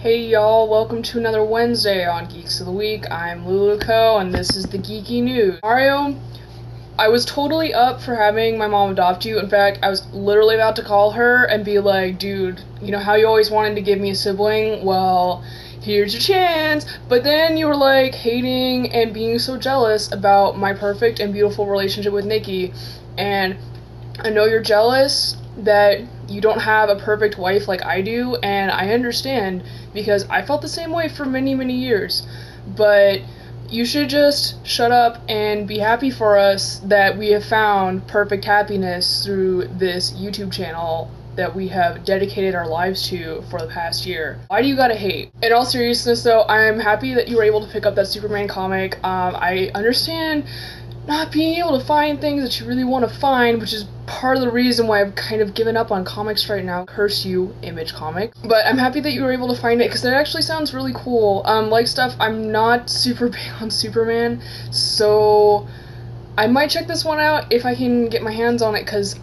Hey y'all, welcome to another Wednesday on Geeks of the Week. I'm Luluco, and this is the Geeky News. Mario, I was totally up for having my mom adopt you. In fact, I was literally about to call her and be like, dude, you know how you always wanted to give me a sibling? Well, here's your chance. But then you were like hating and being so jealous about my perfect and beautiful relationship with Nikki. And I know you're jealous that you don't have a perfect wife like I do, and I understand because I felt the same way for many, many years. But you should just shut up and be happy for us that we have found perfect happiness through this YouTube channel that we have dedicated our lives to for the past year. Why do you gotta hate? In all seriousness though, I'm happy that you were able to pick up that Superman comic. I understand not being able to find things that you really want to find, which is part of the reason why I've kind of given up on comics right now. Curse you, Image Comics. But I'm happy that you were able to find it, because it actually sounds really cool. Like stuff, I'm not super big on Superman, so I might check this one out if I can get my hands on it, because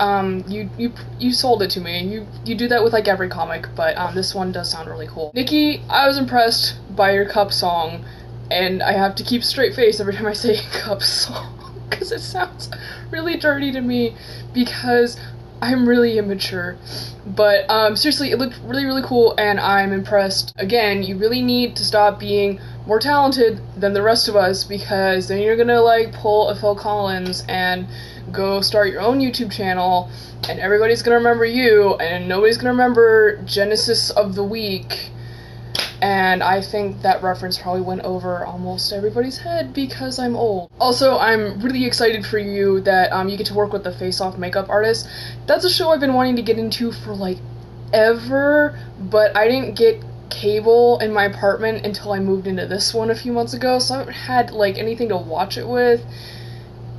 you sold it to me. You do that with like every comic, but this one does sound really cool. Nikki, I was impressed by your Cup song, and I have to keep a straight face every time I say Cup song, because it sounds really dirty to me, because I'm really immature. But seriously, it looked really, really cool, and I'm impressed. Again, you really need to stop being more talented than the rest of us, because then you're gonna like pull a Phil Collins and go start your own YouTube channel, and everybody's gonna remember you, and nobody's gonna remember Genesis of the Week. And I think that reference probably went over almost everybody's head because I'm old. Also, I'm really excited for you that you get to work with the Face Off makeup artist. That's a show I've been wanting to get into for like ever, but I didn't get cable in my apartment until I moved into this one a few months ago, so I haven't had like anything to watch it with.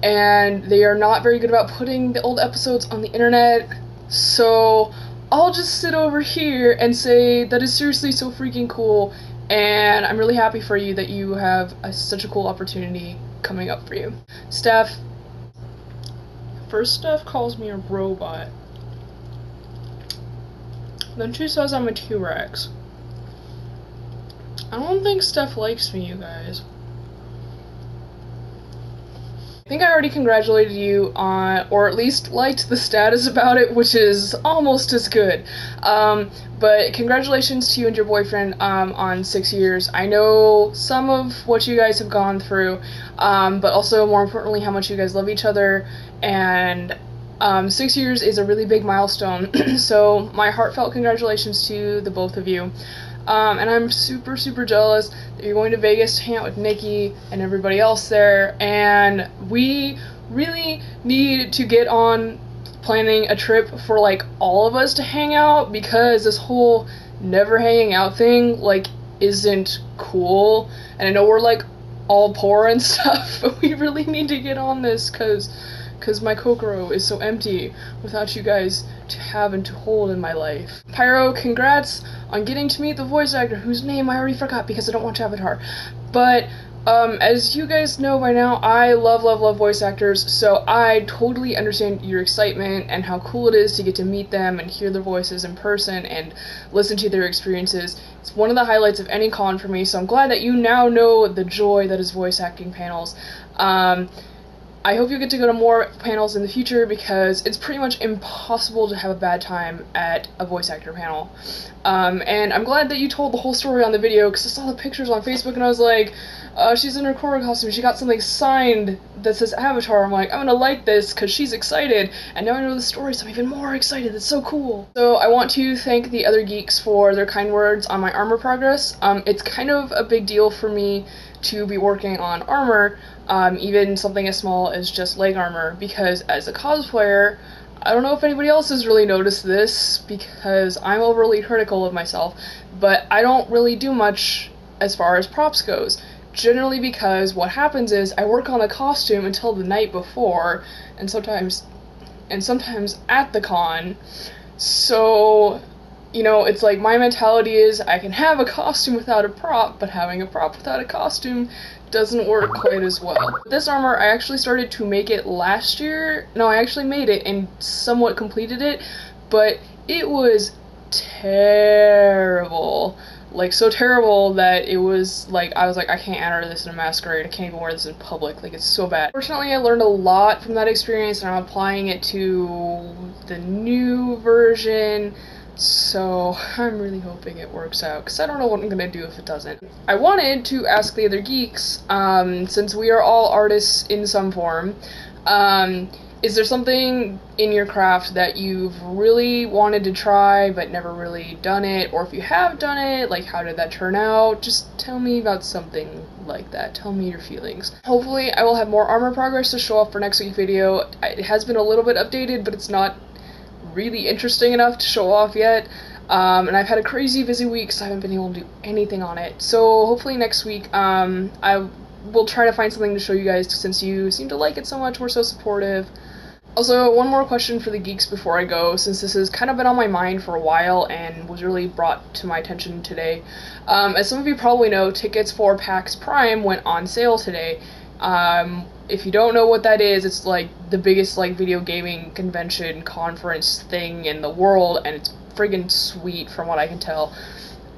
And they are not very good about putting the old episodes on the internet, so I'll just sit over here and say that is seriously so freaking cool, and I'm really happy for you that you have such a cool opportunity coming up for you. Steph. First Steph calls me a robot. Then she says I'm a T-Rex. I don't think Steph likes me, you guys. I think I already congratulated you on, or at least liked the status about it, which is almost as good. But congratulations to you and your boyfriend on 6 years. I know some of what you guys have gone through, but also more importantly how much you guys love each other, and 6 years is a really big milestone. So my heartfelt congratulations to the both of you. And I'm super, super jealous that you're going to Vegas to hang out with Nikki and everybody else there, and we really need to get on planning a trip for, like, all of us to hang out, because this whole never hanging out thing, like, isn't cool, and I know we're, like, all poor and stuff, but we really need to get on this, because my Kokoro is so empty without you guys to have and to hold in my life. Pyro, congrats on getting to meet the voice actor whose name I already forgot because I don't watch Avatar. But as you guys know by now, I love, love, love voice actors, so I totally understand your excitement and how cool it is to get to meet them and hear their voices in person and listen to their experiences. It's one of the highlights of any con for me, so I'm glad that you now know the joy that is voice acting panels. I hope you get to go to more panels in the future, because it's pretty much impossible to have a bad time at a voice actor panel. And I'm glad that you told the whole story on the video, because I saw the pictures on Facebook and I was like, she's in her Korra costume, she got something signed that says Avatar. I'm like, I'm gonna like this because she's excited, and now I know the story, so I'm even more excited. It's so cool. So I want to thank the other geeks for their kind words on my armor progress. It's kind of a big deal for me to be working on armor, even something as small as just leg armor, because as a cosplayer, I don't know if anybody else has really noticed this, because I'm overly critical of myself, but I don't really do much as far as props goes. Generally because what happens is I work on a costume until the night before, and sometimes at the con, so you know, it's like my mentality is I can have a costume without a prop, but having a prop without a costume doesn't work quite as well. This armor, I actually started to make it last year. No, I actually made it and somewhat completed it, but it was terrible. like so terrible that it was like I was like, I can't enter this in a masquerade, I can't even wear this in public, like it's so bad. Fortunately, I learned a lot from that experience and I'm applying it to the new version, so I'm really hoping it works out because I don't know what I'm gonna do if it doesn't. I wanted to ask the other geeks, since we are all artists in some form, is there something in your craft that you've really wanted to try but never really done it? Or if you have done it, like how did that turn out? Just tell me about something like that. Tell me your feelings. Hopefully I will have more armor progress to show off for next week's video. It has been a little bit updated, but it's not really interesting enough to show off yet. And I've had a crazy busy week, so I haven't been able to do anything on it. So hopefully next week, I will try to find something to show you guys since you seem to like it so much, we're so supportive. Also, one more question for the geeks before I go, since this has kind of been on my mind for a while and was really brought to my attention today. As some of you probably know, tickets for PAX Prime went on sale today. If you don't know what that is, it's like the biggest like video gaming convention conference thing in the world, and it's friggin' sweet from what I can tell.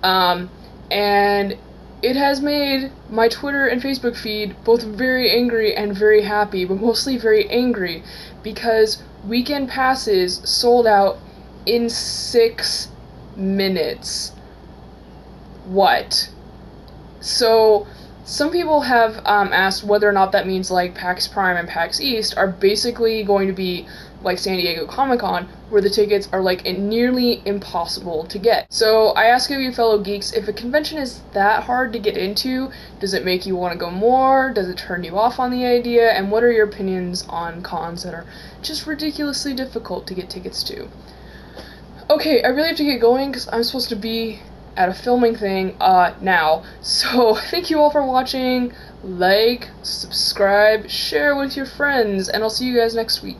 And it has made my Twitter and Facebook feed both very angry and very happy, but mostly very angry, because weekend passes sold out in 6 minutes. What? So, some people have asked whether or not that means like PAX Prime and PAX East are basically going to be like San Diego Comic-Con, where the tickets are like nearly impossible to get. So I ask you fellow geeks, if a convention is that hard to get into, does it make you want to go more? Does it turn you off on the idea? And what are your opinions on cons that are just ridiculously difficult to get tickets to? Okay, I really have to get going because I'm supposed to be at a filming thing now. So thank you all for watching. Like, subscribe, share with your friends, and I'll see you guys next week.